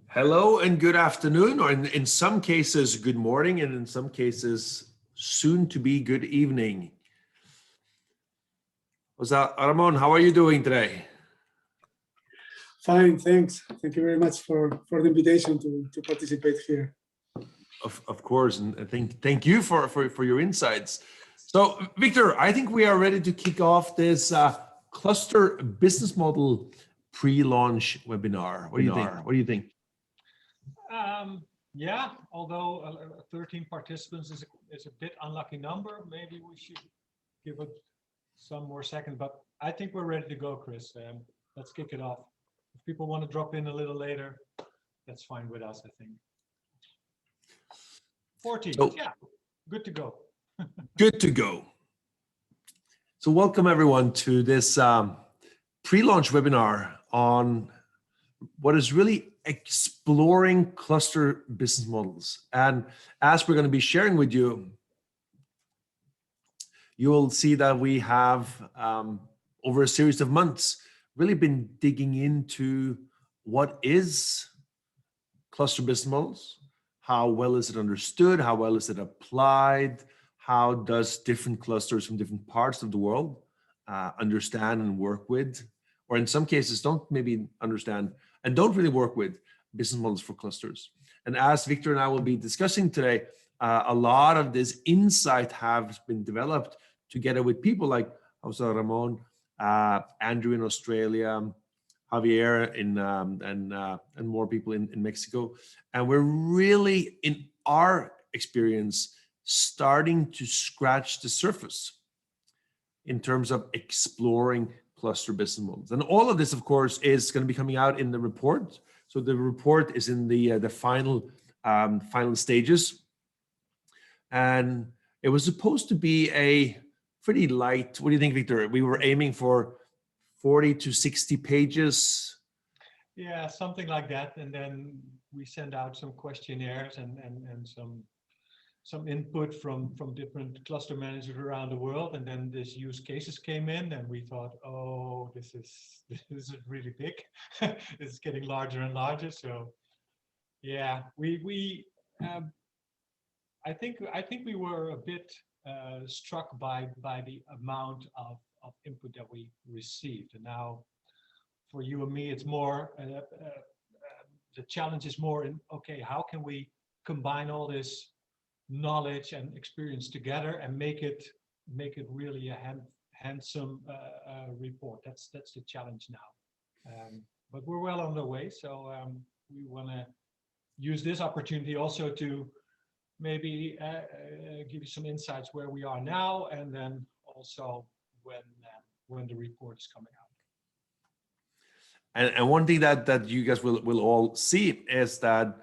Hello and good afternoon, or in some cases, good morning, and in some cases, soon to be good evening. What's up, Ramon? How are you doing today? Fine, thanks. Thank you very much for the invitation to participate here. Of course, and thank you for your insights. So, Victor, I think we are ready to kick off this cluster business model pre-launch webinar. What do you think? What do you think? Yeah, although 13 participants is a bit unlucky number, maybe we should give it some more seconds, but I think we're ready to go, Chris. Let's kick it off. If people want to drop in a little later, that's fine with us, I think. 14, yeah, good to go. Good to go. So welcome everyone to this pre-launch webinar on what is really exploring cluster business models. And as we're going to be sharing with you, you will see that we have, over a series of months, really been digging into what is cluster business models, how well is it understood, how well is it applied, how does different clusters from different parts of the world understand and work with, or in some cases don't maybe understand and don't really work with business models for clusters. And as Victor and I will be discussing today, a lot of this insight has been developed together with people like Jose Ramon, Andrew in Australia, Javier and more people in Mexico. And we're really, in our experience, starting to scratch the surface in terms of exploring cluster business models. And all of this, of course, is going to be coming out in the report. So the report is in the final stages. And it was supposed to be a pretty light, what do you think, Victor? We were aiming for 40 to 60 pages. Yeah, something like that. And then we send out some questionnaires and some input from different cluster managers around the world, and then this use cases came in, and we thought, oh, this is really big. It's getting larger and larger. So yeah, I think we were a bit struck by the amount of input that we received, and now for you and me, it's more the challenge is more in, okay, how can we combine all this knowledge and experience together and make it really a handsome report. That's the challenge now, but we're well on the way. So we want to use this opportunity also to maybe give you some insights where we are now, and then also when the report is coming out. And one thing that you guys will all see is that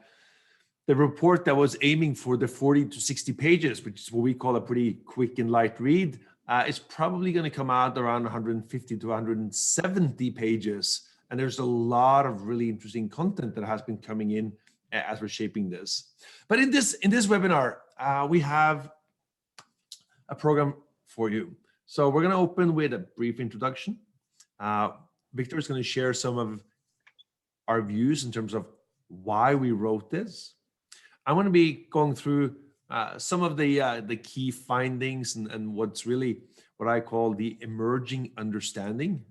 the report that was aiming for the 40 to 60 pages, which is what we call a pretty quick and light read, is probably going to come out around 150 to 170 pages. And there's a lot of really interesting content that has been coming in as we're shaping this. But in this webinar, we have a program for you. So we're going to open with a brief introduction. Victor is going to share some of our views in terms of why we wrote this. I'm going to be going through some of the key findings and what's really what I call the emerging understanding.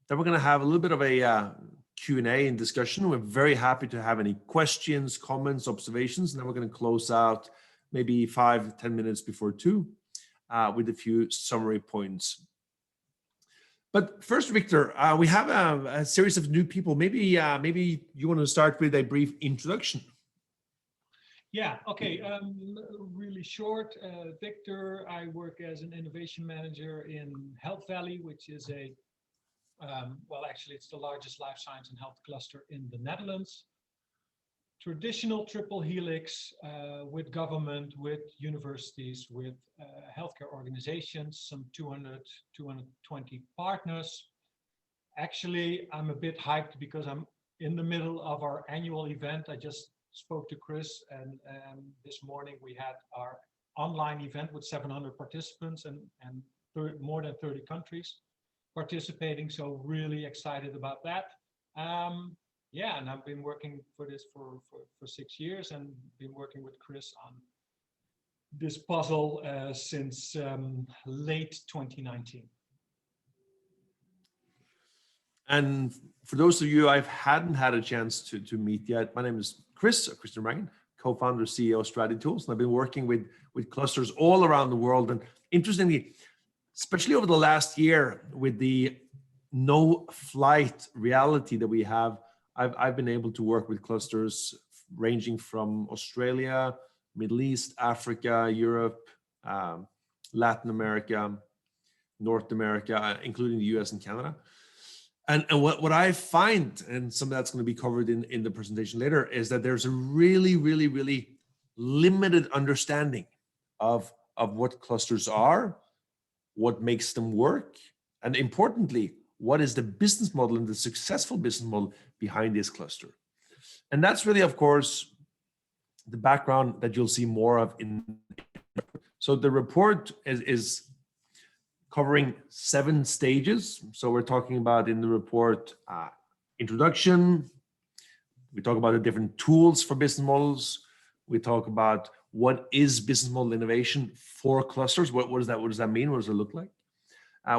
Then we're going to have a little bit of a Q&A and discussion. We're very happy to have any questions, comments, observations, and then we're going to close out maybe 5 to 10 minutes before 2 with a few summary points. But first, Victor, we have a series of new people. Maybe you want to start with a brief introduction. Yeah, okay, really short. Victor, I work as an innovation manager in Health Valley, which is well, actually, it's the largest life science and health cluster in the Netherlands. Traditional triple helix with government, with universities, with healthcare organizations, some 200, 220 partners. Actually, I'm a bit hyped because I'm in the middle of our annual event. I just spoke to Chris, and this morning we had our online event with 700 participants and more than 30 countries participating. So really excited about that. yeah, and I've been working for this for 6 years, and been working with Chris on this puzzle since late 2019. And for those of you I hadn't had a chance to meet yet, my name is Christian Rangan, co-founder, CEO of Strategy Tools, and I've been working with clusters all around the world. And interestingly, especially over the last year, with the no flight reality that we have, I've been able to work with clusters ranging from Australia, Middle East, Africa, Europe, Latin America, North America, including the US and Canada. And what I find, and some of that's going to be covered in the presentation later, is that there's a really, really, really limited understanding of what clusters are, what makes them work, and importantly, what is the business model and the successful business model behind this cluster. And that's really, of course, the background that you'll see more of in. So the report is covering 7 stages. So we're talking about in the report, introduction. We talk about the different tools for business models. We talk about what is business model innovation for clusters. What does that mean? What does it look like?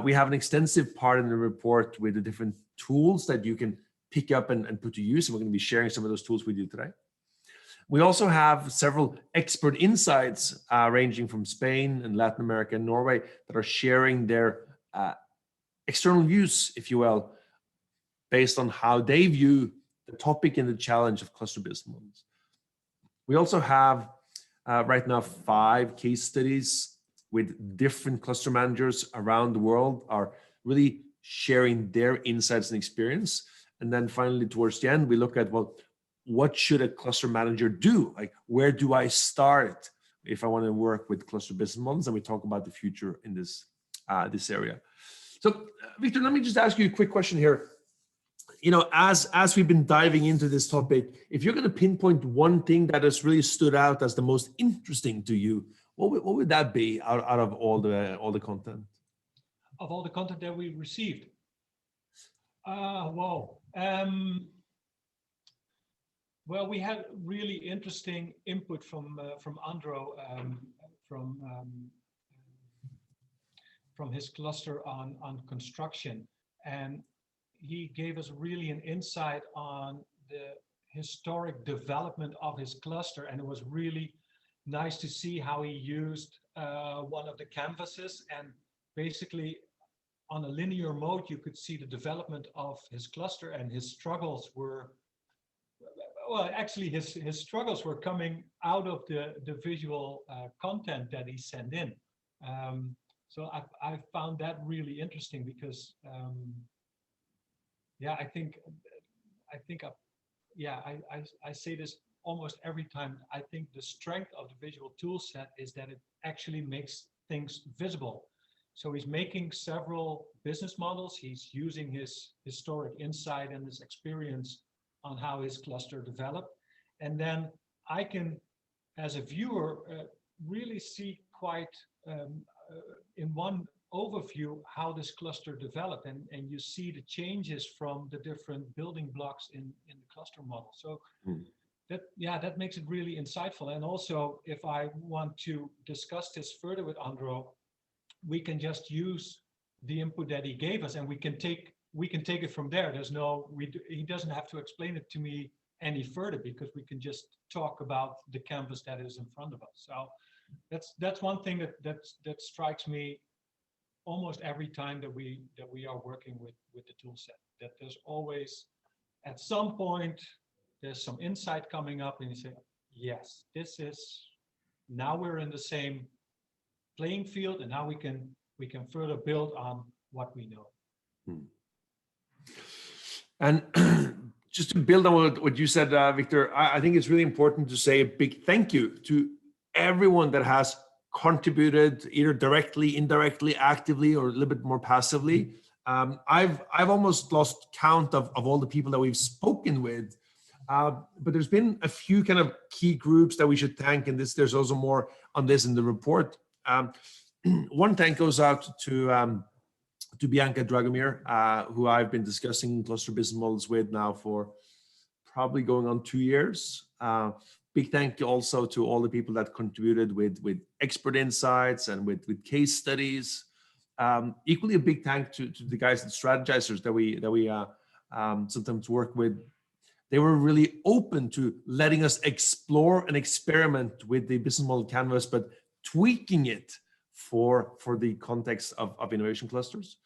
We have an extensive part in the report with the different tools that you can pick up and put to use. And we're going to be sharing some of those tools with you today. We also have several expert insights ranging from Spain and Latin America and Norway that are sharing their external views, if you will, based on how they view the topic and the challenge of cluster business models. We also have right now 5 case studies with different cluster managers around the world are really sharing their insights and experience. And then finally, towards the end, we look at, well, what should a cluster manager do? Like, where do I start if I want to work with cluster business models? And we talk about the future in this area. So, Victor, let me just ask you a quick question here. You know, as we've been diving into this topic, if you're going to pinpoint one thing that has really stood out as the most interesting to you, what would that be out of all the content? Of all the content that we received? Wow. Well, we had really interesting input from Andro from his cluster on construction, and he gave us really an insight on the historic development of his cluster, and it was really nice to see how he used one of the canvases, and basically on a linear mode you could see the development of his cluster, and his struggles were, well, actually his struggles were coming out of the visual content that he sent in. So I found that really interesting because yeah, I say this almost every time. I think the strength of the visual tool set is that it actually makes things visible. So he's making several business models. He's using his historic insight and his experience on how his cluster developed. And then I can, as a viewer, really see quite in one overview how this cluster developed, and you see the changes from the different building blocks in the cluster model. So that makes it really insightful. And also, if I want to discuss this further with Andro, we can just use the input that he gave us, and we can take it from there. He doesn't have to explain it to me any further, because we can just talk about the canvas that is in front of us. So that's one thing that strikes me almost every time that we are working with the tool set, that there's always, at some point, there's some insight coming up, and you say, yes, now we're in the same playing field, and now we can further build on what we know. And just to build on what you said, Victor, I think it's really important to say a big thank you to everyone that has contributed, either directly, indirectly, actively, or a little bit more passively. I've almost lost count of all the people that we've spoken with, but there's been a few kind of key groups that we should thank, and there's also more on this in the report. One thank goes out to Bianca Dragomir, who I've been discussing cluster business models with now for probably going on 2 years. Big thank you also to all the people that contributed with expert insights and with case studies. Equally a big thank to the guys and strategizers that we sometimes work with. They were really open to letting us explore and experiment with the business model canvas, but tweaking it for the context of innovation clusters.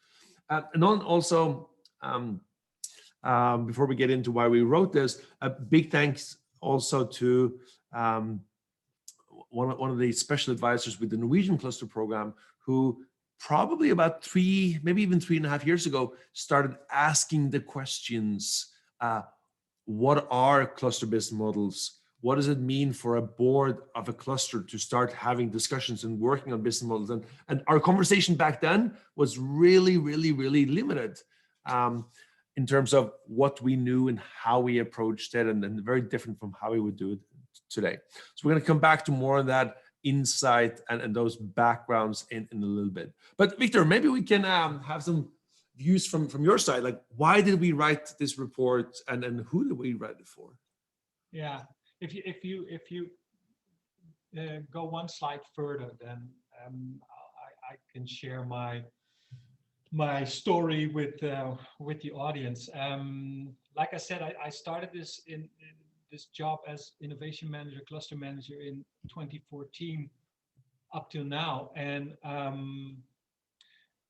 And then also, before we get into why we wrote this, a big thanks also to one of the special advisors with the Norwegian cluster program, who probably about 3, maybe even 3.5 years ago, started asking the questions, what are cluster business models? What does it mean for a board of a cluster to start having discussions and working on business models? And our conversation back then was really, really, really limited in terms of what we knew and how we approached it, and very different from how we would do it today. So we're going to come back to more of that insight and those backgrounds in a little bit. But Victor, maybe we can have some views from your side. Like, why did we write this report, and who did we write it for? Yeah, if you go one slide further, then I can share my story with the audience. Like I said, I started this in this job as innovation manager, cluster manager in 2014 up till now, and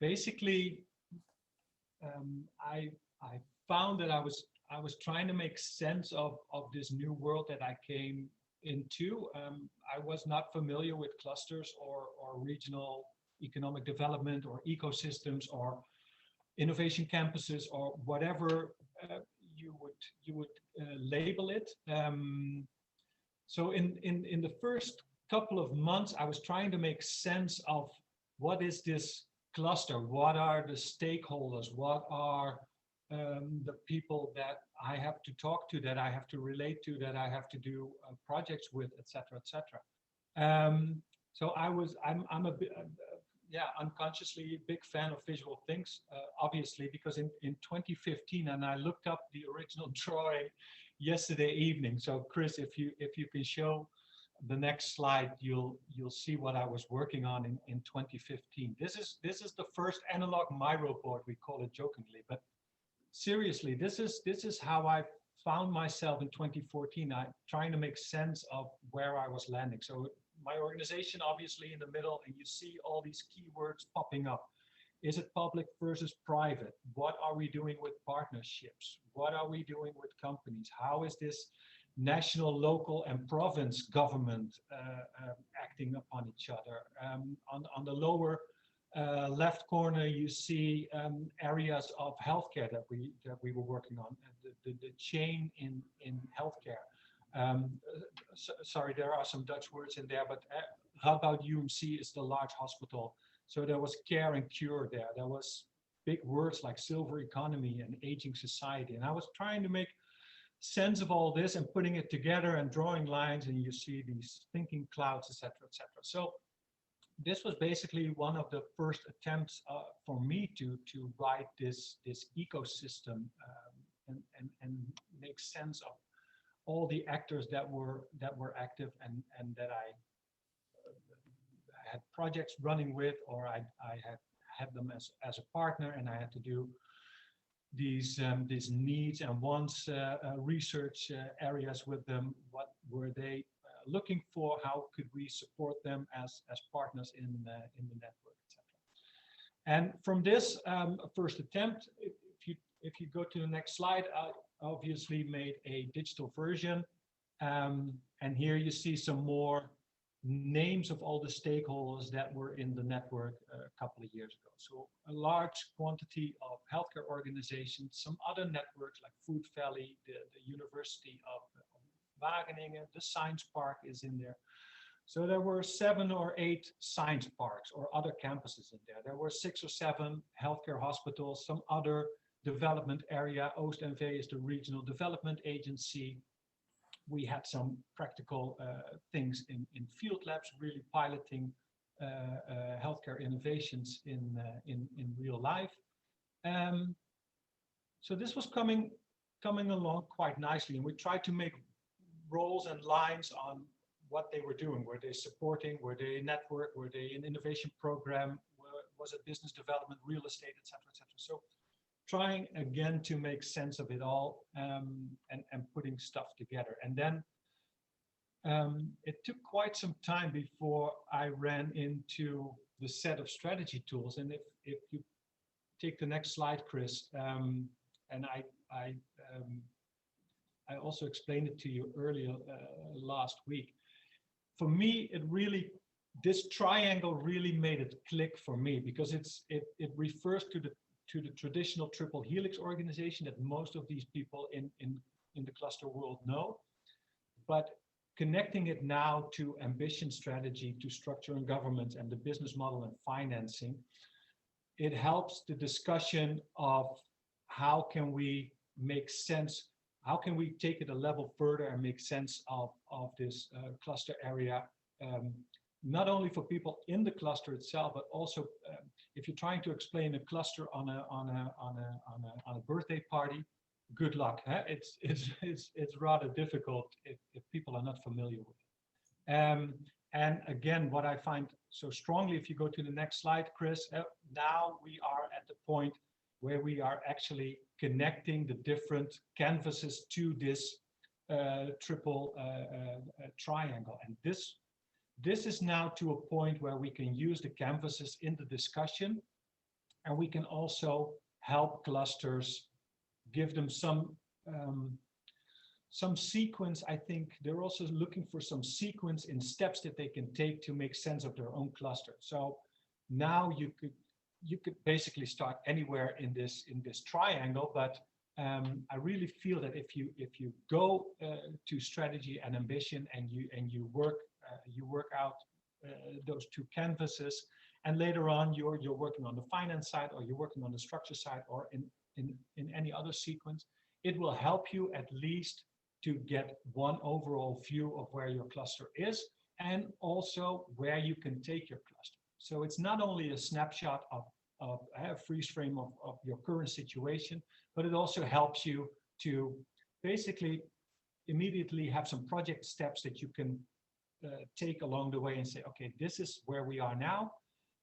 basically I found that I was trying to make sense of this new world that I came into. I was not familiar with clusters or regional economic development or ecosystems or innovation campuses or whatever you would label it. So in the first couple of months, I was trying to make sense of what is this cluster, what are the stakeholders, what are the people that I have to talk to, that I have to relate to, that I have to do projects with, etc., etc. So I'm a bit, unconsciously a big fan of visual things, obviously, because in 2015, and I looked up the original drawing yesterday evening. So Chris, if you can show the next slide, you'll see what I was working on in 2015. This is the first analog Miro board, we call it jokingly, but seriously, this is how I found myself in 2014. I'm trying to make sense of where I was landing. So my organization obviously in the middle, and you see all these keywords popping up. Is it public versus private? What are we doing with partnerships? What are we doing with companies? How is this national, local, and province government acting upon each other? On the lower left corner, you see areas of healthcare that we were working on, the chain in healthcare. Sorry, there are some Dutch words in there, but how about UMC is the large hospital. So there was care and cure there. There was big words like silver economy and aging society. And I was trying to make sense of all this and putting it together and drawing lines, and you see these thinking clouds, etc., etc. So this was basically one of the first attempts for me to write this ecosystem and make sense of all the actors that were active and that I had projects running with, or I had them as a partner, and I had to do these needs and wants research areas with them. What were they looking for? How could we support them as partners in the network, etc. And from this first attempt, if you go to the next slide, I obviously made a digital version, and here you see some more names of all the stakeholders that were in the network a couple of years ago. So a large quantity of healthcare organizations, some other networks like Food Valley, the University of Wageningen, the Science Park is in there. So there were 7 or 8 science parks or other campuses in there. There were 6 or 7 healthcare hospitals, some other development area. OostNV is the regional development agency. We had some practical things in field labs, really piloting healthcare innovations in real life. So this was coming coming along quite nicely, and we tried to make roles and lines on what they were doing. Were they supporting? Were they network? Were they an innovation program? Was it business development, real estate, etc., etc.? So trying again to make sense of it all, and putting stuff together. And then it took quite some time before I ran into the set of strategy tools. And if you take the next slide, Chris, and I also explained it to you earlier last week. For me, this triangle really made it click for me, because it refers to the traditional triple helix organization that most of these people in the cluster world know, but connecting it now to ambition, strategy, to structure and government, and the business model and financing, it helps the discussion of how can we make sense, how can we take it a level further and make sense of this cluster area, not only for people in the cluster itself, but also if you're trying to explain a cluster on a birthday party, good luck. Huh? It's rather difficult if people are not familiar with it. And again, what I find so strongly, if you go to the next slide, Chris, now we are at the point where we are actually connecting the different canvases to this triple triangle. And this is now to a point where we can use the canvases in the discussion, and we can also help clusters, give them some sequence. I think they're also looking for some sequence in steps that they can take to make sense of their own cluster. So now you could basically start anywhere in this triangle, but I really feel that if you go to strategy and ambition, and you work out those two canvases, and later on you're working on the finance side, or you're working on the structure side, or in any other sequence, it will help you at least to get one overall view of where your cluster is, and also where you can take your cluster. So it's not only a snapshot of a freeze frame of your current situation, but it also helps you to basically immediately have some project steps that you can take along the way and say, okay, this is where we are now,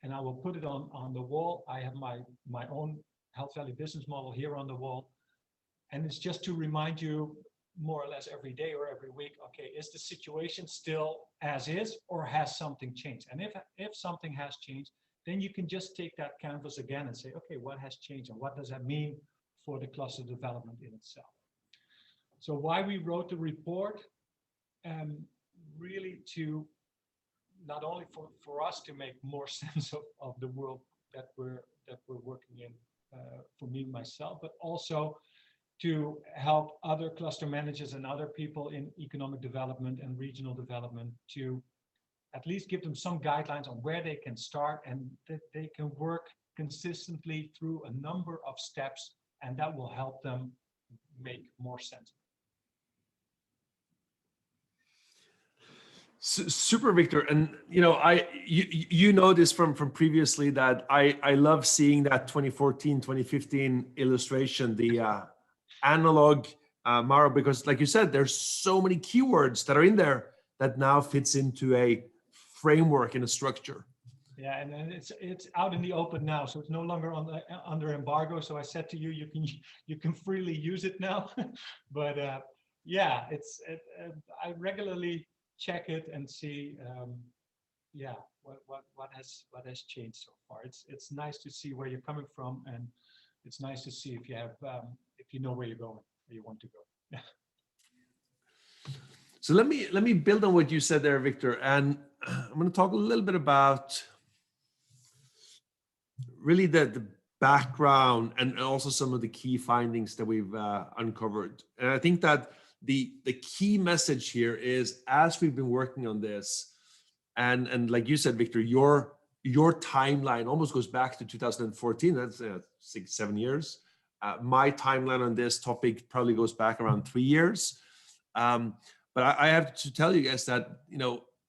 and I will put it on the wall. I have my own Health Valley business model here on the wall, and it's just to remind you more or less every day or every week, okay, is the situation still as is, or has something changed? And if something has changed, then you can just take that canvas again and say, okay, what has changed, and what does that mean for the cluster development in itself? So why we wrote the report, really to not only for us to make more sense of the world that we're working in, for me, myself, but also to help other cluster managers and other people in economic development and regional development, to at least give them some guidelines on where they can start, and that they can work consistently through a number of steps, and that will help them make more sense. Super, Victor. And you know this from previously, that I love seeing that 2014, 2015 illustration, the analog Mara, because like you said, there's so many keywords that are in there that now fits into a framework and a structure. Yeah, and it's out in the open now, so it's no longer under embargo. So I said to you, you can freely use it now. But yeah, I regularly check it and see, yeah, what has changed so far. It's nice to see where you're coming from, and it's nice to see if you know where you're going, where you want to go. So let me build on what you said there, Victor, and I'm going to talk a little bit about really the background and also some of the key findings that we've uncovered. And I think that the key message here is, as we've been working on this, and like you said, Victor, your timeline almost goes back to 2014. That's 6-7 years. My timeline on this topic probably goes back around 3 years. But I have to tell you guys that,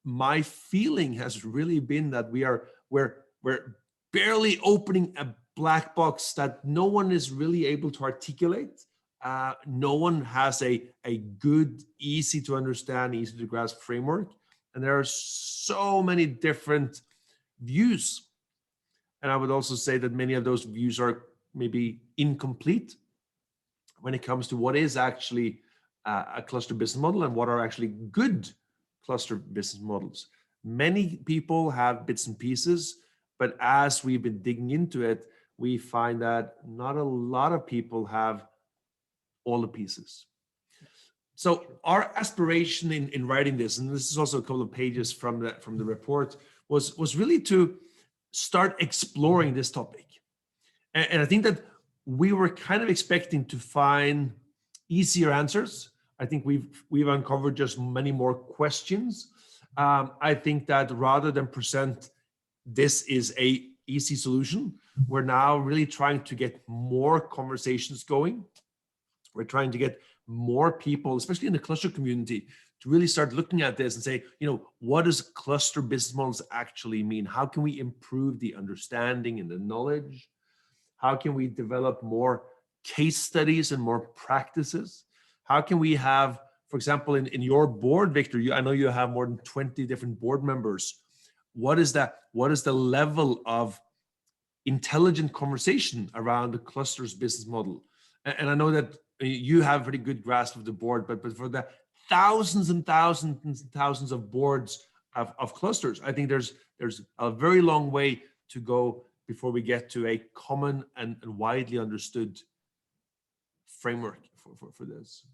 my feeling has really been that we're barely opening a black box that no one is really able to articulate. no one has a good, easy to understand, easy to grasp framework. And there are so many different views. And I would also say that many of those views are maybe incomplete when it comes to what is actually a cluster business model and what are actually good cluster business models. Many people have bits and pieces, but as we've been digging into it, we find that not a lot of people have all the pieces. So our aspiration in writing this, and this is also a couple of pages from the report, was really to start exploring this topic. And I think that we were kind of expecting to find easier answers. I think we've uncovered just many more questions. I think that rather than present this is a easy solution, we're now really trying to get more conversations going. We're trying to get more people, especially in the cluster community, to really start looking at this and say, what does cluster business models actually mean? How can we improve the understanding and the knowledge? How can we develop more case studies and more practices? How can we have, for example, in your board, Victor, I know you have more than 20 different board members. What is the level of intelligent conversation around the clusters business model? And I know that you have a pretty good grasp of the board, but for the thousands and thousands and thousands of boards of clusters, I think there's a very long way to go before we get to a common and widely understood framework for this.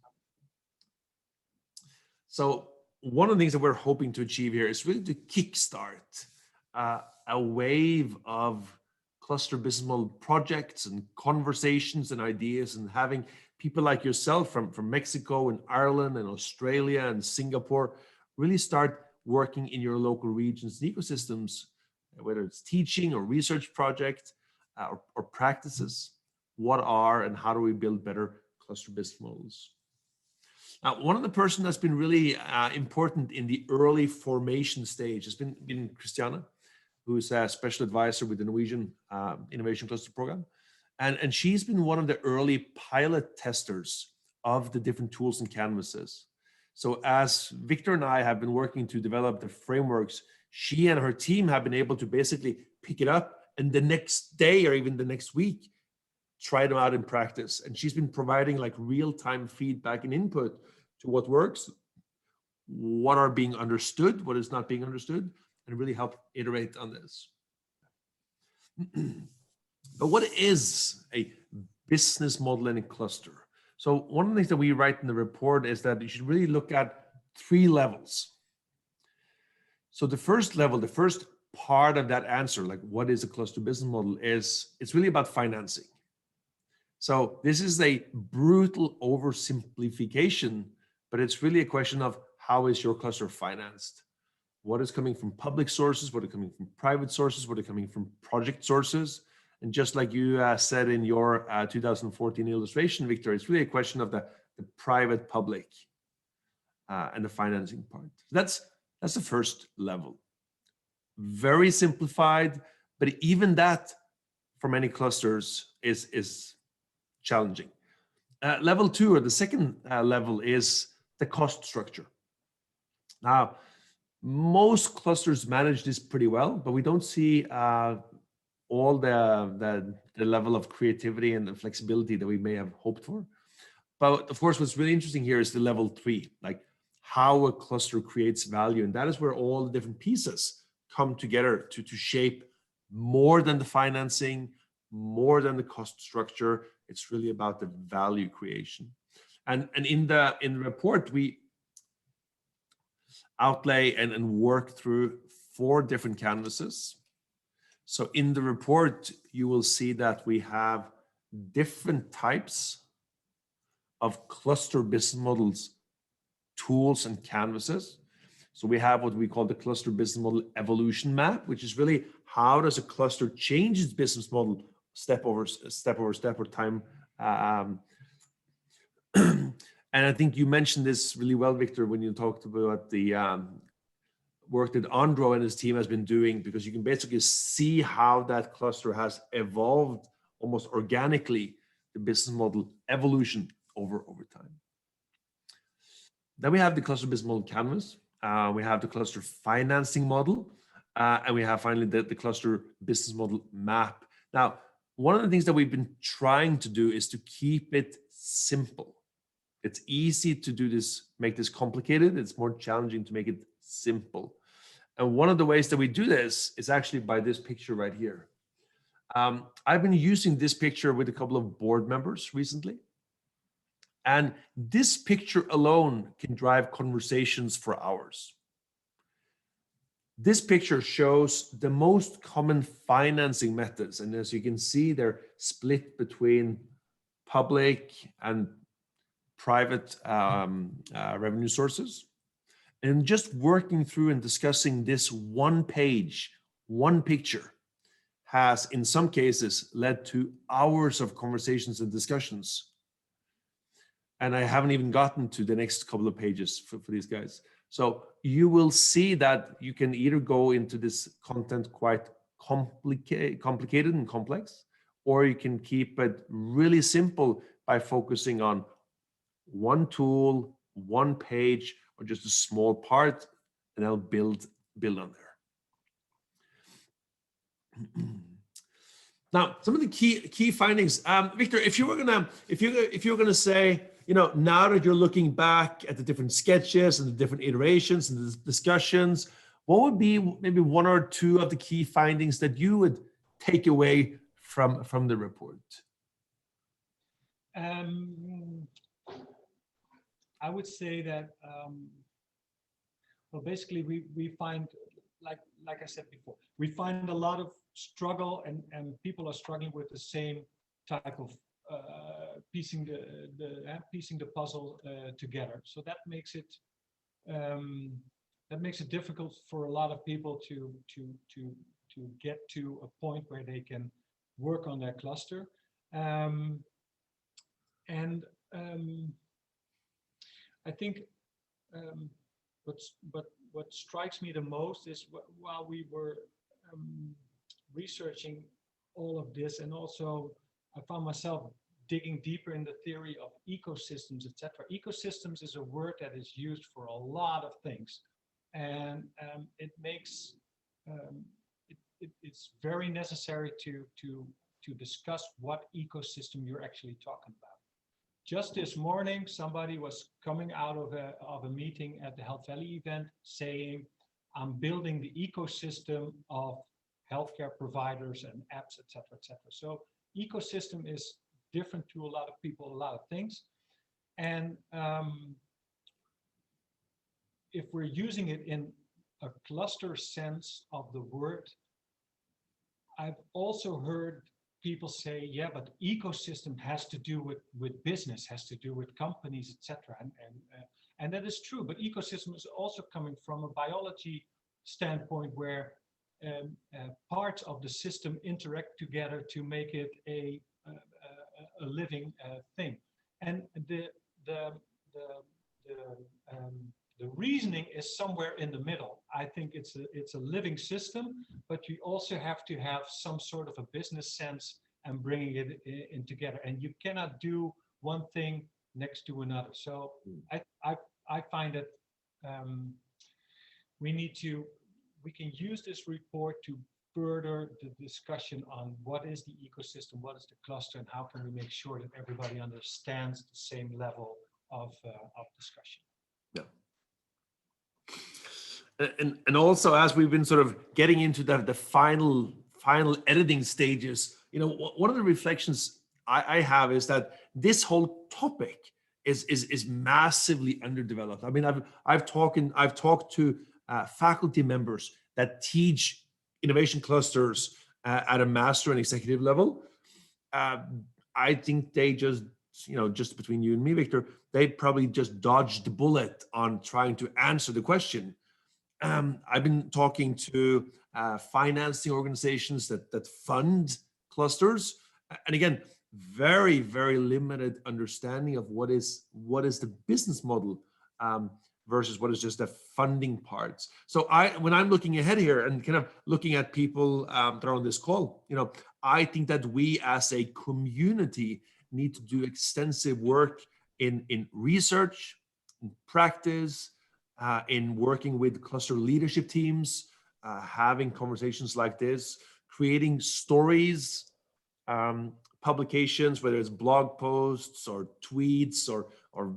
So one of the things that we're hoping to achieve here is really to kickstart a wave of cluster business model projects and conversations and ideas, and having people like yourself from Mexico and Ireland and Australia and Singapore really start working in your local regions and ecosystems, whether it's teaching or research project or practices. What are and how do we build better cluster business models? Now, one of the person that's been really important in the early formation stage has been Christiana, who's a special advisor with the Norwegian Innovation Cluster Program. And she's been one of the early pilot testers of the different tools and canvases. So as Victor and I have been working to develop the frameworks, she and her team have been able to basically pick it up and the next day or even the next week, try them out in practice. And she's been providing like real-time feedback and input to what works, what are being understood, what is not being understood, and really help iterate on this. But what is a business model in a cluster? So one of the things that we write in the report is that you should really look at 3 levels. So the first level, the first part of that answer, like what is a cluster business model, it's really about financing. So this is a brutal oversimplification, but it's really a question of how is your cluster financed? What is coming from public sources? What are coming from private sources? What are coming from project sources? And just like you said in your 2014 illustration, Victor, it's really a question of the private public and the financing part. That's the first level. Very simplified, but even that for many clusters is challenging. Level 2, or the second level, is the cost structure. Now, most clusters manage this pretty well, but we don't see all the level of creativity and the flexibility that we may have hoped for. But of course, what's really interesting here is the level 3, like how a cluster creates value. And that is where all the different pieces come together to shape more than the financing, more than the cost structure. It's really about the value creation. And in the report, we outlay and work through 4 different canvases. So in the report, you will see that we have different types of cluster business models, tools, and canvases. So we have what we call the cluster business model evolution map, which is really how does a cluster change its business model step over step or time. And I think you mentioned this really well, Victor, when you talked about the work that Andro and his team has been doing, because you can basically see how that cluster has evolved almost organically, the business model evolution over time. Then we have the cluster business model canvas. We have the cluster financing model, and we have finally the cluster business model map. Now, one of the things that we've been trying to do is to keep it simple. It's easy to do this, make this complicated. It's more challenging to make it simple. And one of the ways that we do this is actually by this picture right here. I've been using this picture with a couple of board members recently. And this picture alone can drive conversations for hours. This picture shows the most common financing methods. And as you can see, they're split between public and private revenue sources. And just working through and discussing this one page, one picture, has in some cases led to hours of conversations and discussions. And I haven't even gotten to the next couple of pages for these guys. So you will see that you can either go into this content quite complicated and complex, or you can keep it really simple by focusing on one tool, one page, or just a small part, and I'll build on there. Now, some of the key findings, Victor. If you were gonna say, now that you're looking back at the different sketches and the different iterations and the discussions, what would be maybe one or two of the key findings that you would take away from the report? I would say that, well, basically we find, like I said before, we find a lot of struggle, and people are struggling with the same type of piecing the puzzle together. So that makes it difficult for a lot of people to get to a point where they can work on their cluster. I think what strikes me the most is while we were researching all of this, and also I found myself digging deeper in the theory of ecosystems, etc. Ecosystems is a word that is used for a lot of things, and it makes it's very necessary to discuss what ecosystem you're actually talking about. Just this morning, somebody was coming out of a meeting at the Health Valley event saying, I'm building the ecosystem of healthcare providers and apps, etc., etc. So ecosystem is different to a lot of people, a lot of things. And if we're using it in a cluster sense of the word, I've also heard people say, yeah, but ecosystem has to do with business, has to do with companies, etc. And that is true, but ecosystem is also coming from a biology standpoint where parts of the system interact together to make it a living thing. And the reasoning is somewhere in the middle. I think it's a living system, but you also have to have some sort of a business sense and bringing it in together. And you cannot do one thing next to another. So I find that we can use this report to further the discussion on what is the ecosystem, what is the cluster, and how can we make sure that everybody understands the same level of discussion. Yeah. And also, as we've been sort of getting into the final editing stages, one of the reflections I have is that this whole topic is massively underdeveloped. I mean, I've talked to faculty members that teach innovation clusters at a master and executive level. I think they just between you and me, Victor, they probably just dodged the bullet on trying to answer the question. I've been talking to financing organizations that fund clusters, and again, very, very limited understanding of what is the business model versus what is just the funding parts. So when I'm looking ahead here and kind of looking at people that are on this call, I think that we as a community need to do extensive work in research, in practice, in working with cluster leadership teams, having conversations like this, creating stories, publications, whether it's blog posts or tweets or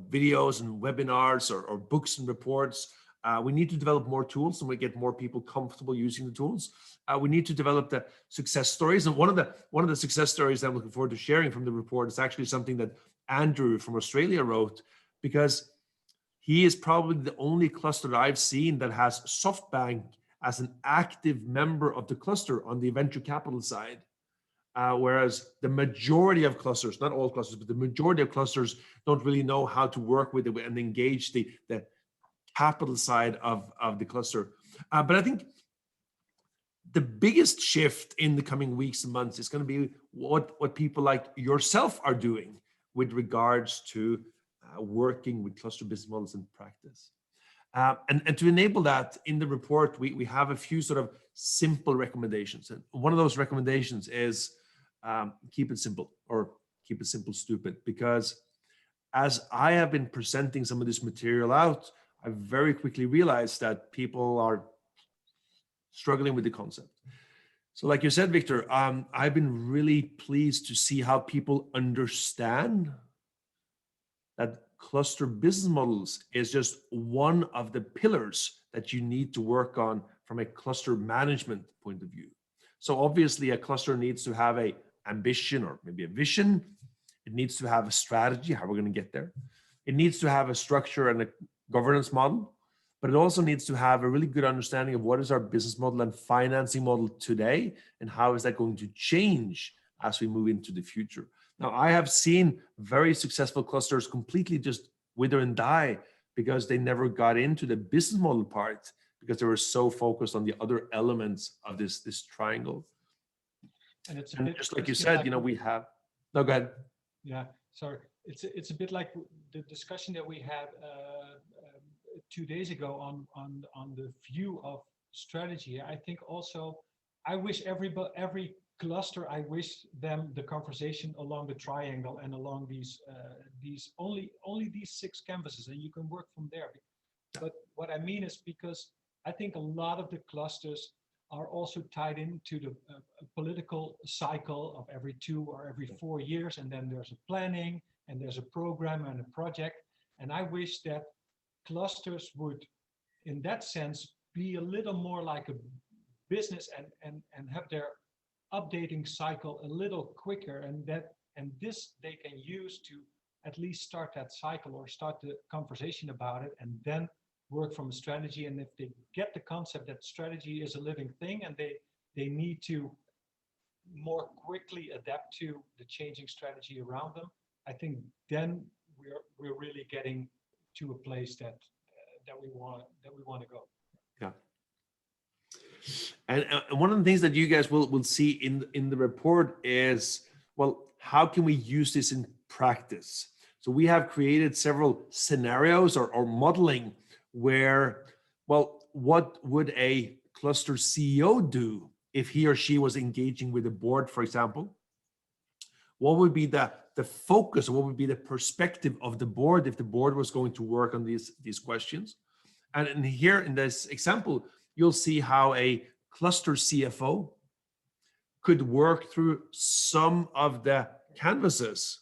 videos and webinars or books and reports. We need to develop more tools and we get more people comfortable using the tools. We need to develop the success stories. And one of the success stories that I'm looking forward to sharing from the report is actually something that Andrew from Australia wrote, because he is probably the only cluster that I've seen that has SoftBank as an active member of the cluster on the venture capital side. Whereas the majority of clusters, not all clusters, but the majority of clusters don't really know how to work with it and engage the capital side of the cluster. But I think the biggest shift in the coming weeks and months is going to be what people like yourself are doing with regards to working with cluster business models in practice. And to enable that, in the report, we have a few sort of simple recommendations. And one of those recommendations is keep it simple, or keep it simple stupid, because as I have been presenting some of this material out, I very quickly realized that people are struggling with the concept. So like you said, Victor, I've been really pleased to see how people understand that cluster business models is just one of the pillars that you need to work on from a cluster management point of view. So obviously a cluster needs to have a ambition or maybe a vision. It needs to have a strategy, how we're going to get there. It needs to have a structure and a governance model, but it also needs to have a really good understanding of what is our business model and financing model today, and how is that going to change as we move into the future. Now, I have seen very successful clusters completely just wither and die because they never got into the business model part, because they were so focused on the other elements of this triangle. And it's just like you said, we have, no, go ahead. Yeah, sorry. It's a bit like the discussion that we had 2 days ago on the view of strategy. I think also, I wish every cluster, I wish them the conversation along the triangle and along these only these 6 canvases, and you can work from there. But what I mean is, because I think a lot of the clusters are also tied into the political cycle of every 2 or every 4 years, and then there's a planning and there's a program and a project. And I wish that clusters would, in that sense, be a little more like a business and have their updating cycle a little quicker, and this they can use to at least start that cycle or start the conversation about it, and then work from a strategy. And if they get the concept that strategy is a living thing and they need to more quickly adapt to the changing strategy around them, I think then we're really getting to a place that we want to go. Yeah. And one of the things that you guys will see in the report is, well, how can we use this in practice? So we have created several scenarios or modeling where, well, what would a cluster CEO do if he or she was engaging with a board, for example? What would be the focus, or what would be the perspective of the board if the board was going to work on these questions? And here in this example, you'll see how a cluster CFO could work through some of the canvases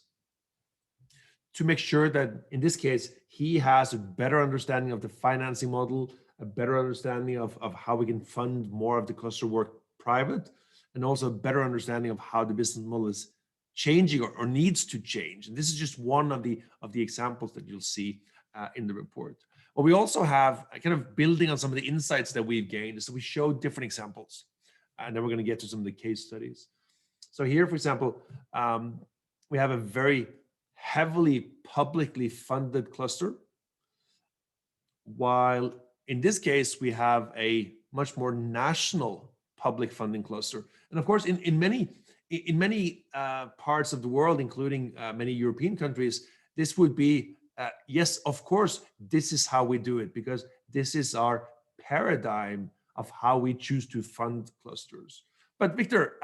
to make sure that, in this case, he has a better understanding of the financing model, a better understanding of how we can fund more of the cluster work private, and also a better understanding of how the business model is changing or needs to change. And this is just one of the examples that you'll see in the report. But we also have, kind of building on some of the insights that we've gained, so we show different examples, and then we're going to get to some of the case studies. So here, for example, we have a very heavily publicly funded cluster, while in this case we have a much more national public funding cluster. And of course, in many parts of the world, including many European countries, this would be yes, of course, this is how we do it, because this is our paradigm of how we choose to fund clusters. But Victor,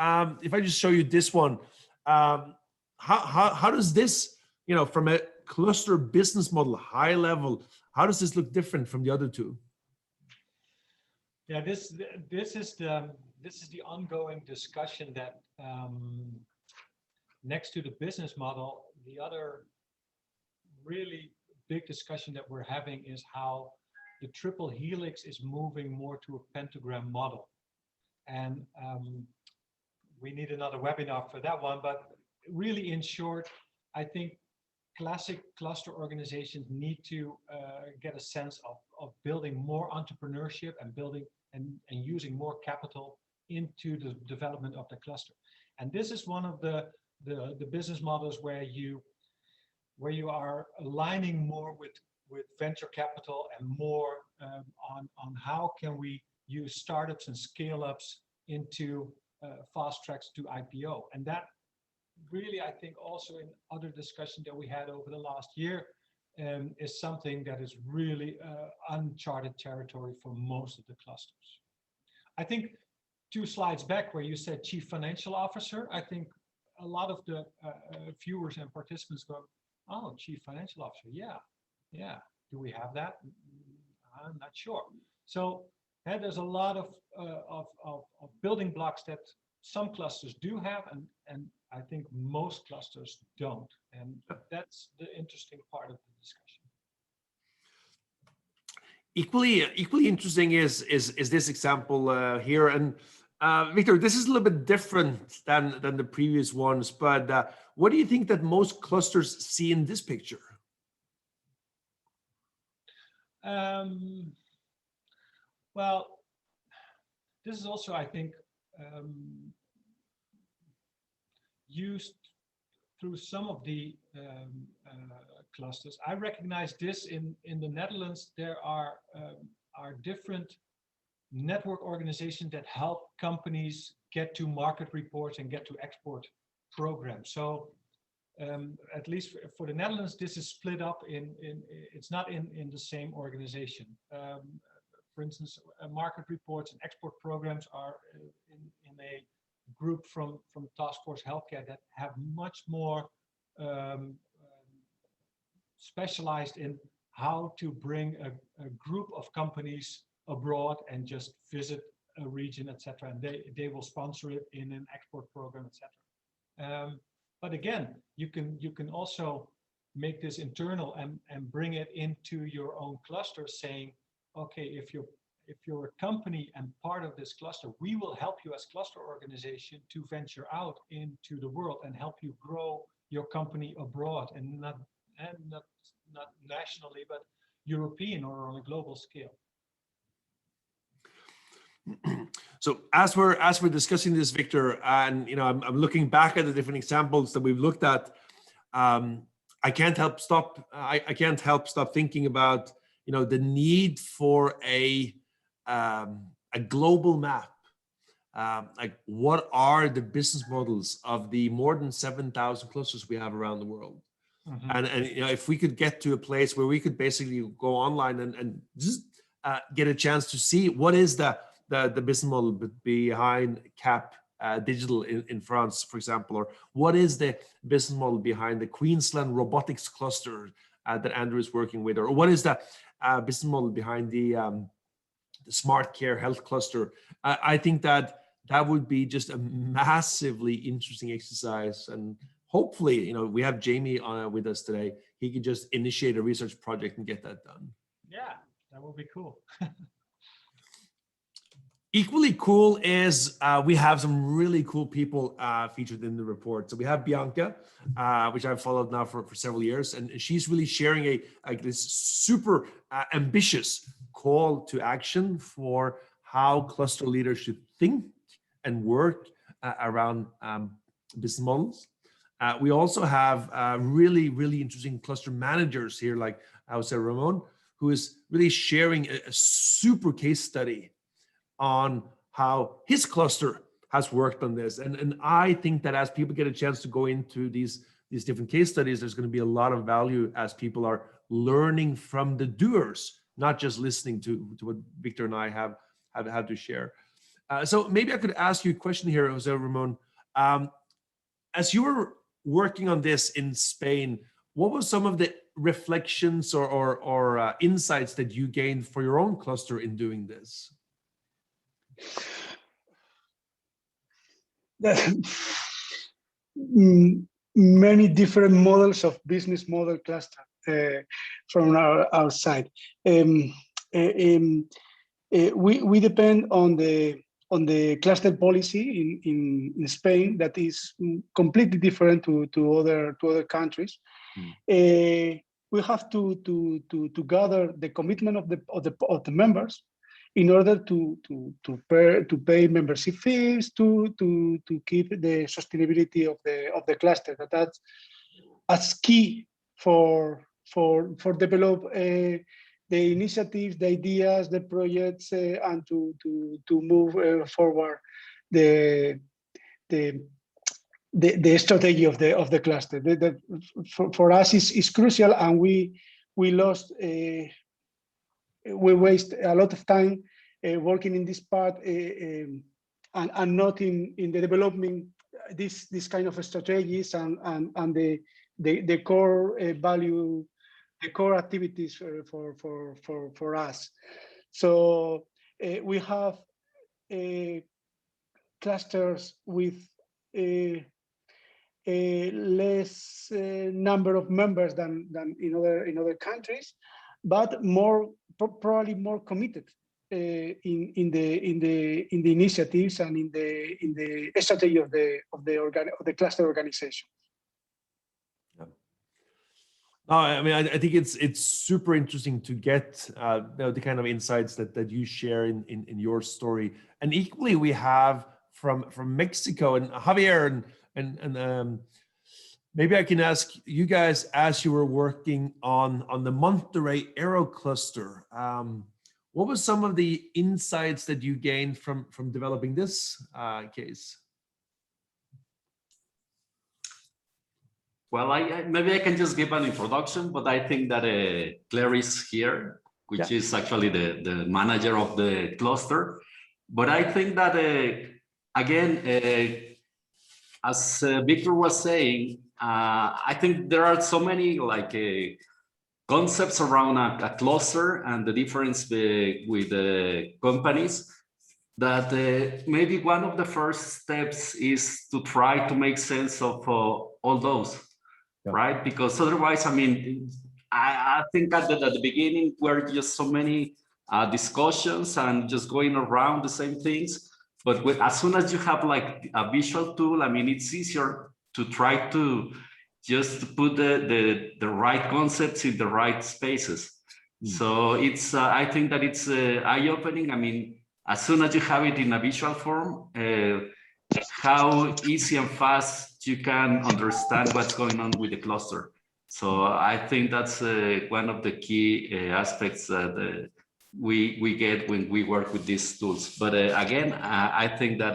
if I just show you this one, how does this, from a cluster business model, high level, how does this look different from the other two? Yeah, this is the ongoing discussion that next to the business model, the other really big discussion that we're having is how the triple helix is moving more to a pentagram model. And we need another webinar for that one, but really in short, I think classic cluster organizations need to get a sense of building more entrepreneurship and building and using more capital into the development of the cluster. And this is one of the business models where you are aligning more with venture capital and more on how can we use startups and scale-ups into fast tracks to IPO. And that really, I think, also in other discussion that we had over the last year, is something that is really uncharted territory for most of the clusters. I think 2 slides back where you said chief financial officer, I think a lot of the viewers and participants go, oh, chief financial officer, yeah. Do we have that? I'm not sure. So there's a lot of building blocks that some clusters do have, and I think most clusters don't. And that's the interesting part of the discussion. Equally interesting is this example here. And Victor, this is a little bit different than the previous ones, but what do you think that most clusters see in this picture? Well, this is also, I think, used through some of the clusters. I recognize this in the Netherlands. There are different network organizations that help companies get to market reports and get to export programs. So at least for the Netherlands, this is split up it's not in the same organization. For instance, market reports and export programs are in a group from Task Force Healthcare that have much more specialized in how to bring a group of companies abroad and just visit a region, etc. And they will sponsor it in an export program, etc. But again, you can also make this internal and bring it into your own cluster, saying, okay, if you're a company and part of this cluster, we will help you as cluster organization to venture out into the world and help you grow your company abroad, and not nationally, but European or on a global scale. So as we're discussing this, Victor, and I'm looking back at the different examples that we've looked at, I can't help stop thinking about the need for a global map. Like, what are the business models of the more than 7,000 clusters we have around the world? Mm-hmm. And if we could get to a place where we could basically go online and just get a chance to see what is the business model behind CAP Digital in France, for example, or what is the business model behind the Queensland robotics cluster that Andrew is working with, or what is the business model behind the smart care health cluster. I think that would be just a massively interesting exercise, and hopefully, we have Jamie with us today. He could just initiate a research project and get that done. Yeah, that would be cool. Equally cool is we have some really cool people featured in the report. So we have Bianca, which I've followed now for several years, and she's really sharing this super ambitious call to action for how cluster leaders should think and work around business models. We also have really, really interesting cluster managers here, like Jose Ramon, who is really sharing a super case study on how his cluster has worked on this. And I think that as people get a chance to go into these different case studies, there's going to be a lot of value as people are learning from the doers, not just listening to what Victor and I have had to share. So maybe I could ask you a question here, Jose Ramon. As you were working on this in Spain, what was some of the reflections or insights that you gained for your own cluster in doing this? Many different models of business model cluster from our side. We depend on the cluster policy in Spain that is completely different to other countries. We have to gather the commitment of the members in order to pay membership fees to keep the sustainability of the cluster. That's as key for develop the initiatives, the ideas, the projects, and to move forward the strategy of the cluster. For us is crucial, and we waste a lot of time working in this part and not in the development this kind of strategies and the core value, the core activities for us. So we have clusters with a less number of members than in other countries, but probably more committed in the initiatives and in the strategy of the cluster organization. Yeah. No, I mean, I think it's super interesting to get the kind of insights that you share in your story, and equally we have from Mexico and Javier and maybe I can ask you guys, as you were working on the Monterrey Aero cluster, what was some of the insights that you gained from developing this case? Well, maybe I can just give an introduction, but I think that Claire is here, which is actually the manager of the cluster. But I think that, again, as Victor was saying, I think there are so many concepts around a cluster and the difference with the companies that maybe one of the first steps is to try to make sense of all those, right? Because otherwise, I mean, I think at the beginning were just so many discussions and just going around the same things. But as soon as you have like a visual tool, I mean, it's easier to try to just put the right concepts in the right spaces. So it's I think that it's eye-opening. I mean, as soon as you have it in a visual form, how easy and fast you can understand what's going on with the cluster. So I think that's one of the key aspects that we get when we work with these tools. But again, I think that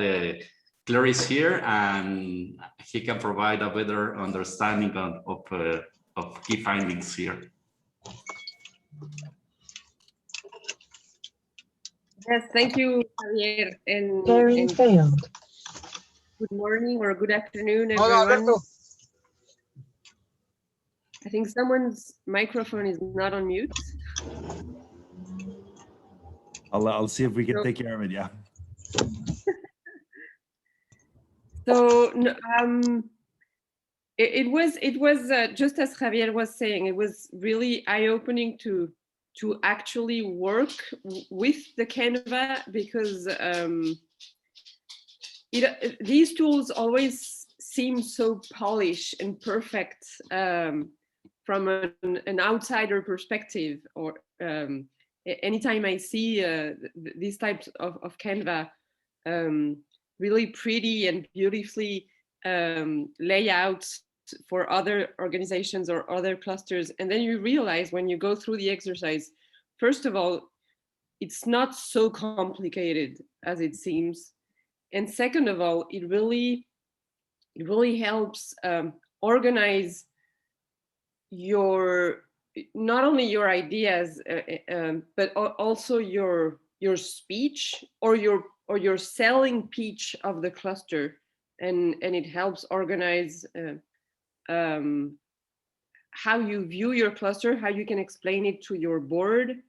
Claire is here and he can provide a better understanding of key findings here. Yes, thank you, Javier. And good morning or good afternoon, everyone. I think someone's microphone is not on mute. I'll see if we can take care of it. Yeah. So it was just as Javier was saying, it was really eye-opening to actually work with the Canva, because these tools always seem so polished and perfect from an outsider perspective, or anytime I see these types of Canva, really pretty and beautifully layouts for other organizations or other clusters. And then you realize when you go through the exercise, first of all, it's not so complicated as it seems. And second of all, it really helps organize not only your ideas, but also your speech or your selling pitch of the cluster, and it helps organize how you view your cluster, how you can explain it to your board.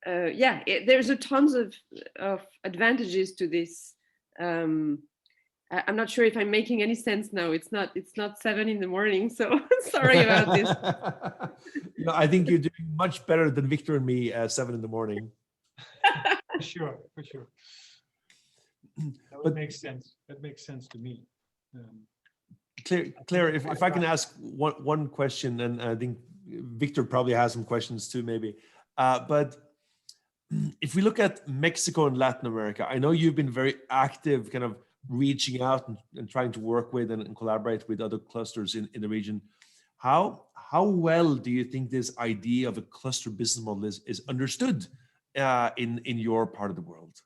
Yeah, there's a tons of advantages to this. I'm not sure if I'm making any sense now. It's not 7 in the morning, so sorry about this. No, I think you're doing much better than Victor and me at 7 in the morning. For sure, for sure. That But- makes sense. That makes sense to me. Claire, if I can ask one question, and I think Victor probably has some questions too, maybe. But if we look at Mexico and Latin America, I know you've been very active, kind of reaching out and trying to work with and collaborate with other clusters in the region. How well do you think this idea of a cluster business model is understood in your part of the world?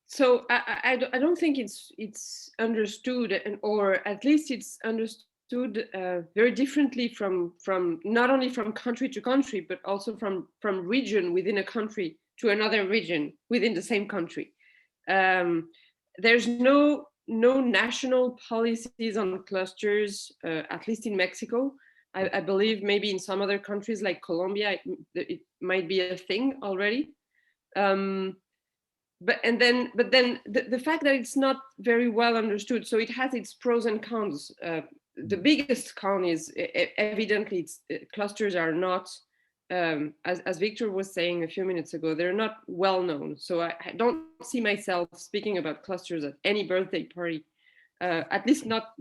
So I don't think it's understood, or at least it's understood very differently from not only from country to country, but also from region within a country to another region within the same country. There's no national policies on clusters, at least in Mexico. I believe maybe in some other countries like Colombia, it might be a thing already. But then the fact that it's not very well understood, so it has its pros and cons. The biggest con is evidently clusters are not, as Victor was saying a few minutes ago, they're not well known. So I don't see myself speaking about clusters at any birthday party, at least not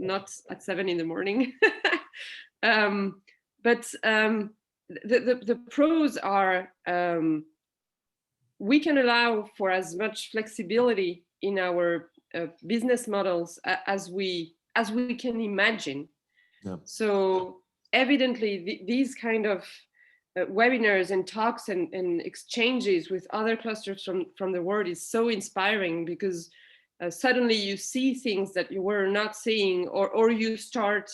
at 7 in the morning. But the pros are, we can allow for as much flexibility in our business models as we can imagine. Yeah. So evidently, these kind of webinars and talks and exchanges with other clusters from the world is so inspiring, because suddenly you see things that you were not seeing, or you start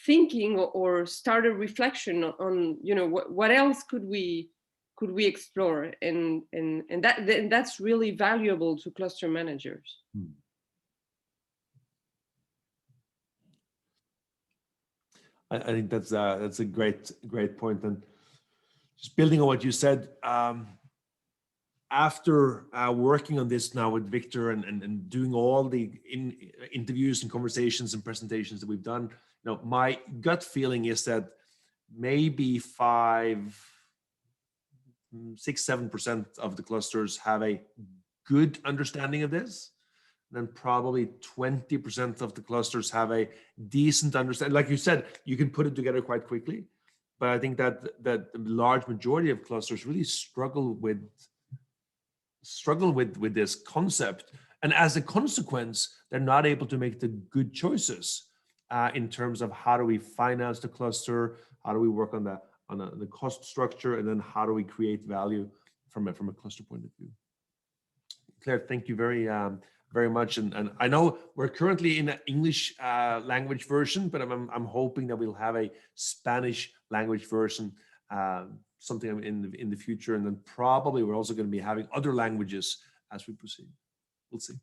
thinking or start a reflection on, what else could we explore, and that's really valuable to cluster managers. I think that's a great point. And just building on what you said, after working on this now with Victor and doing all the interviews and conversations and presentations that we've done, my gut feeling is that maybe 6-7% of the clusters have a good understanding of this. Then probably 20% of the clusters have a decent understanding. Like you said, you can put it together quite quickly, but I think that the large majority of clusters really struggle with this concept, and as a consequence, they're not able to make the good choices in terms of how do we finance the cluster, how do we work on the cost structure, and then how do we create value from a cluster point of view. Claire, thank you very much. And I know we're currently in an English language version, but I'm hoping that we'll have a Spanish language version something in the future. And then probably we're also going to be having other languages as we proceed. We'll see.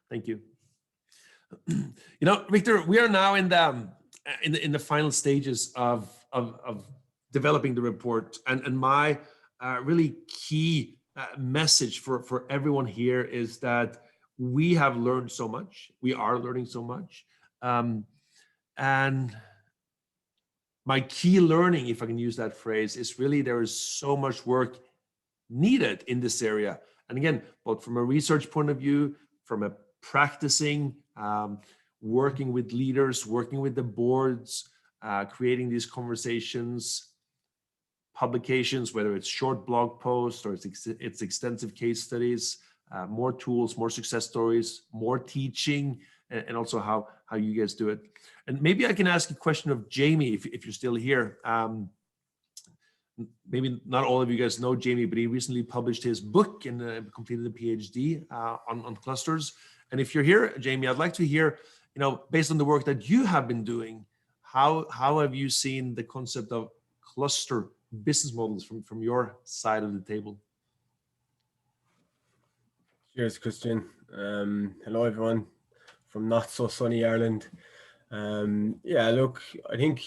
Thank you. Victor, we are now in the final stages of developing the report, and my really key message for everyone here is that we have learned so much. We are learning so much, and my key learning, if I can use that phrase, is really there is so much work needed in this area. And again, both from a research point of view, from a practicing, working with leaders, working with the boards, creating these conversations, publications, whether it's short blog posts or it's extensive case studies, more tools, more success stories, more teaching, and also how you guys do it. And maybe I can ask a question of Jamie, if you're still here. Maybe not all of you guys know Jamie, but he recently published his book and completed a PhD on clusters. And if you're here, Jamie, I'd like to hear, based on the work that you have been doing, how have you seen the concept of cluster business models from your side of the table? Cheers, Christian. Hello, everyone from not so sunny Ireland. Yeah, look, I think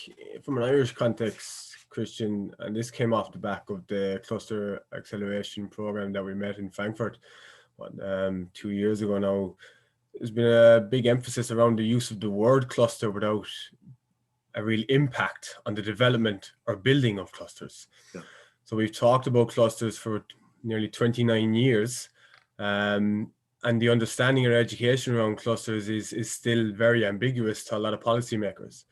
from an Irish context, Christian, and this came off the back of the cluster acceleration program that we met in Frankfurt 2 years ago now. There's been a big emphasis around the use of the word cluster without a real impact on the development or building of clusters. Yeah. So we've talked about clusters for nearly 29 years. And the understanding of education around clusters is still very ambiguous to a lot of policymakers.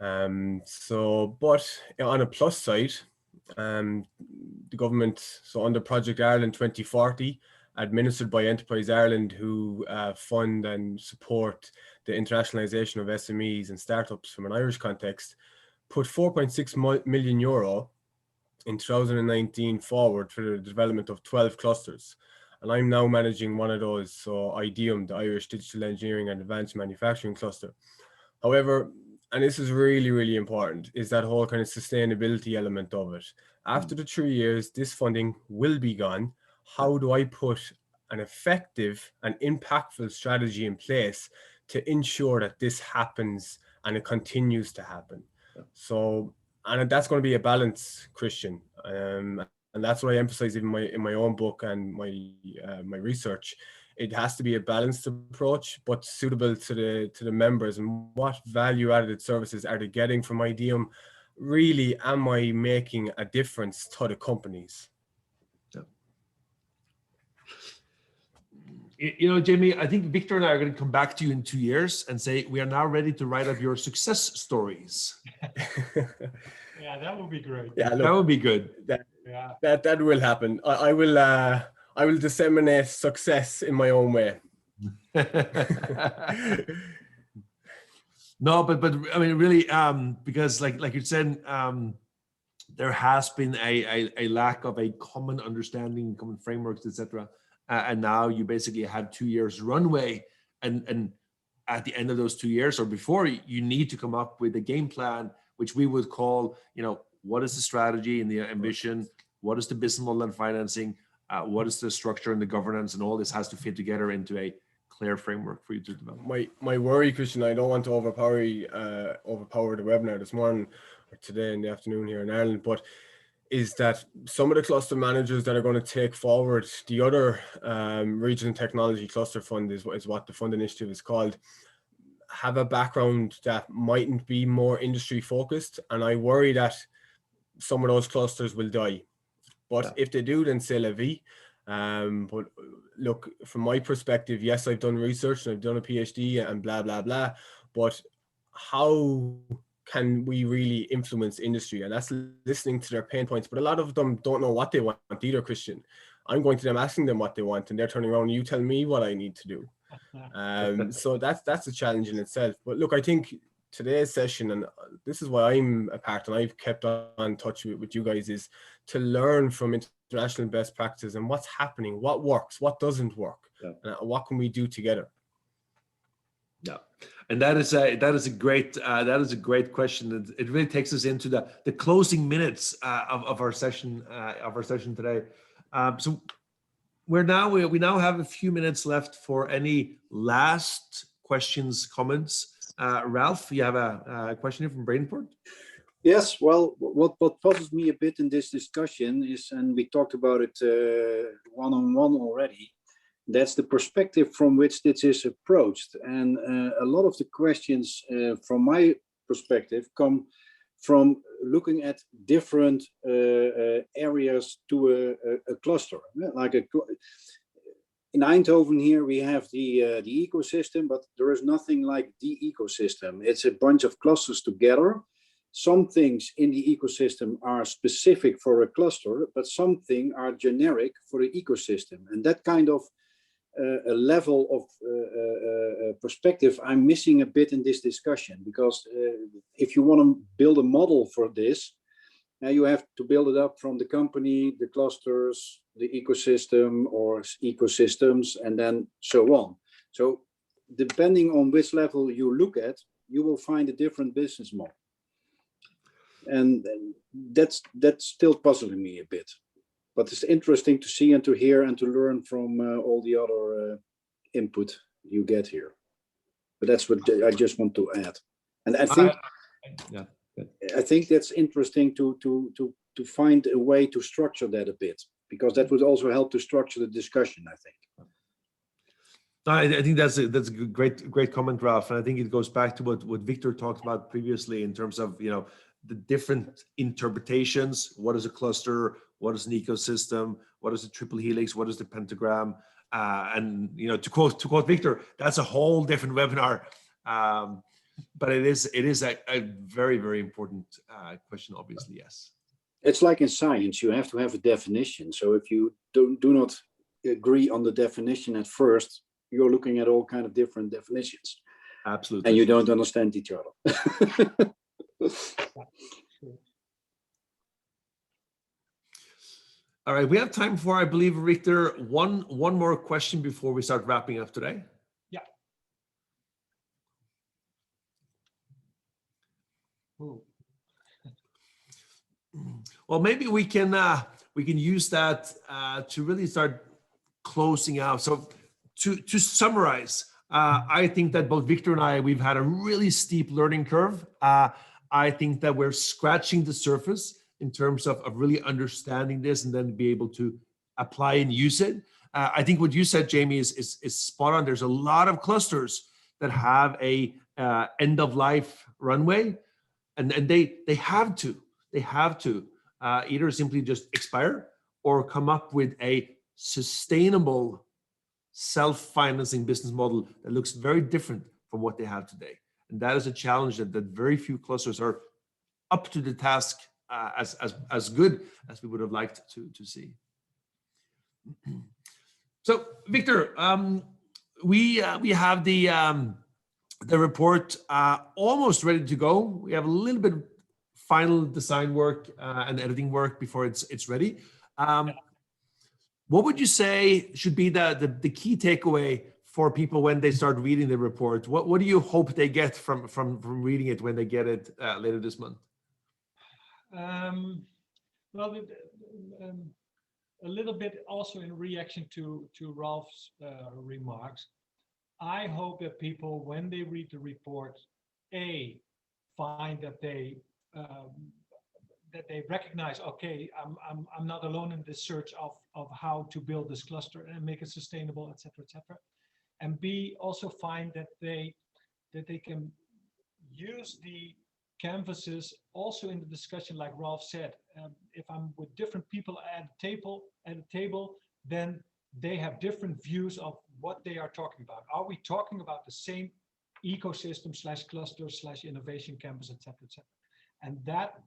But on a plus side, the government, so under Project Ireland 2040, administered by Enterprise Ireland, who fund and support the internationalization of SMEs and startups from an Irish context, put 4.6 million euro in 2019 forward for the development of 12 clusters. And I'm now managing one of those, so IDEUM, the Irish Digital Engineering and Advanced Manufacturing Cluster. However, and this is really, really important, is that whole kind of sustainability element of it. After the 3 years, this funding will be gone. How do I put an effective and impactful strategy in place to ensure that this happens and it continues to happen? So, and that's going to be a balance, Christian. And that's what I emphasize in my own book and my research. It has to be a balanced approach, but suitable to the members, and what value added services are they getting from IDEUM? Really, am I making a difference to the companies? You know, Jamie, I think Victor and I are going to come back to you in 2 years and say, we are now ready to write up your success stories. Yeah, that would be great. Yeah, look, that would be good. That will happen. I will disseminate success in my own way. No, but I mean, really, because like you said, there has been a lack of a common understanding, common frameworks, etc. And now you basically have 2 years runway, and at the end of those 2 years or before, you need to come up with a game plan, which we would call, you know, what is the strategy and the ambition? What is the business model and financing? What is the structure and the governance? And all this has to fit together into a clear framework for you to develop. My worry, Christian, I don't want to overpower the webinar this morning or today in the afternoon here in Ireland, but is that some of the cluster managers that are going to take forward the other regional technology cluster fund is what the fund initiative is called, have a background that mightn't be more industry focused, and I worry that some of those clusters will die. But if they do, then c'est la vie. But look, from my perspective, yes, I've done research and I've done a PhD and blah, blah, blah. But how can we really influence industry? And that's listening to their pain points. But a lot of them don't know what they want either, Christian. I'm going to them, asking them what they want, and they're turning around and you tell me what I need to do. So that's a challenge in itself. But look, I think today's session, and this is why I'm a part and I've kept on touch with you guys, is to learn from international best practices and what's happening, what works, what doesn't work, and what can we do together. Yeah, and that is a great question. It really takes us into the closing minutes of our session today. So we now have a few minutes left for any last questions, comments. Ralph, you have a question here from Brainport? Yes, well, what puzzles me a bit in this discussion is, and we talked about it one-on-one already, that's the perspective from which this is approached. And a lot of the questions from my perspective come from looking at different areas to a cluster. Like in Eindhoven here, we have the ecosystem, but there is nothing like the ecosystem. It's a bunch of clusters together. Some things in the ecosystem are specific for a cluster, but some things are generic for the ecosystem. And that kind of a level of perspective I'm missing a bit in this discussion, because if you want to build a model for this, you have to build it up from the company, the clusters, the ecosystem or ecosystems, and then so on. So depending on which level you look at, you will find a different business model. And that's still puzzling me a bit. But it's interesting to see and to hear and to learn from all the other input you get here. But that's what I just want to add. And I think Yeah. I think that's interesting to find a way to structure that a bit, because that would also help to structure the discussion, I think. I think that's a great comment, Ralph. And I think it goes back to what Victor talked about previously in terms of, the different interpretations. What is a cluster? What is an ecosystem? What is a triple helix? What is the pentagram? And to quote Victor, that's a whole different webinar. But it is a very, very important question, obviously, yes. It's like in science, you have to have a definition. So if you do not agree on the definition at first, you're looking at all kind of different definitions. Absolutely. And you don't understand each other. All right, we have time for, I believe, Victor, one more question before we start wrapping up today. Yeah. Ooh. Well, maybe we can use that to really start closing out. So to summarize, I think that both Victor and we've had a really steep learning curve. I think that we're scratching the surface in terms of really understanding this and then be able to apply and use it. I think what you said, Jamie, is spot on. There's a lot of clusters that have a end of life runway, and they have to either simply just expire or come up with a sustainable self-financing business model that looks very different from what they have today. And that is a challenge that very few clusters are up to the task as good as we would have liked to see. So, Victor, we have the report almost ready to go. We have a little bit of final design work and editing work before it's ready. What would you say should be the key takeaway for people when they start reading the report? What do you hope they get from reading it when they get it later this month? Well, a little bit also in reaction to Ralph's remarks. I hope that people, when they read the report, find that they recognize, okay, I'm not alone in this search of how to build this cluster and make it sustainable, et cetera, and B, also find that they can use the canvases also in the discussion, like Ralph said. If I'm with different people at a table, then they have different views of what they are talking about. Are we talking about the same ecosystem / cluster / innovation campus, et cetera, et cetera? And that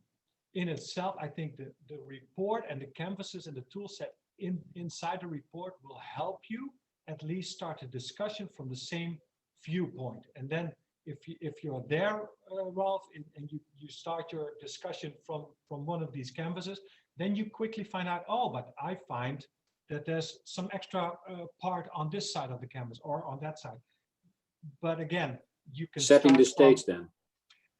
in itself, I think the report and the canvases and the tool set inside the report will help you at least start a discussion from the same viewpoint. And then if you're there, Ralph, and you start your discussion from one of these canvases, then you quickly find out, oh, but I find that there's some extra part on this side of the canvas or on that side. But again, you can setting the stage then.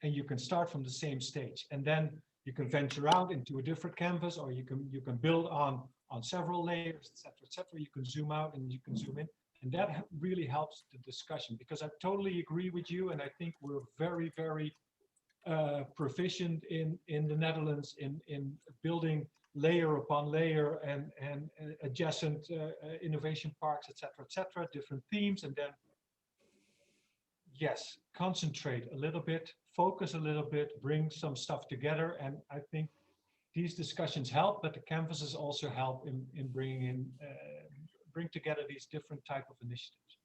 And you can start from the same stage, and then you can venture out into a different canvas, or you can build on several layers, et cetera. You can zoom out and you can zoom in, and that really helps the discussion, because I totally agree with you, and I think we're very, very proficient in the Netherlands in building layer upon layer and adjacent innovation parks, et cetera, different themes, and then yes, concentrate a little bit, focus a little bit, bring some stuff together. And I think these discussions help, but the canvases also help in bring together these different type of initiatives.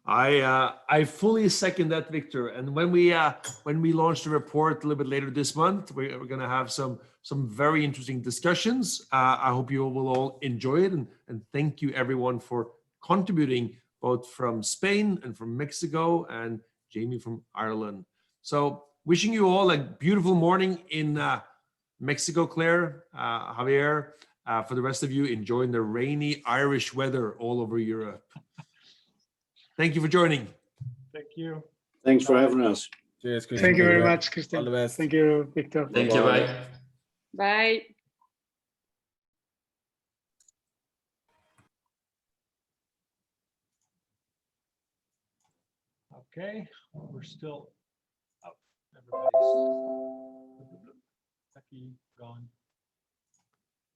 I fully second that, Victor. And when we launch the report a little bit later this month, we're going to have some very interesting discussions. I hope you will all enjoy it, and thank you everyone for contributing, both from Spain and from Mexico, and Jamie from Ireland. So wishing you all a beautiful morning in Mexico, Claire, Javier. For the rest of you, enjoying the rainy Irish weather all over Europe. Thank you for joining. Thank you. Thanks for having us. Cheers, Christian. Thank you very much, Christian. All the best. Thank you, Victor. Thank you, bye. Bye. Okay, we're still up. Everybody's Becky gone.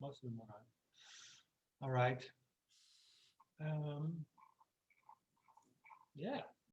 Most of them are on. All right. Yeah.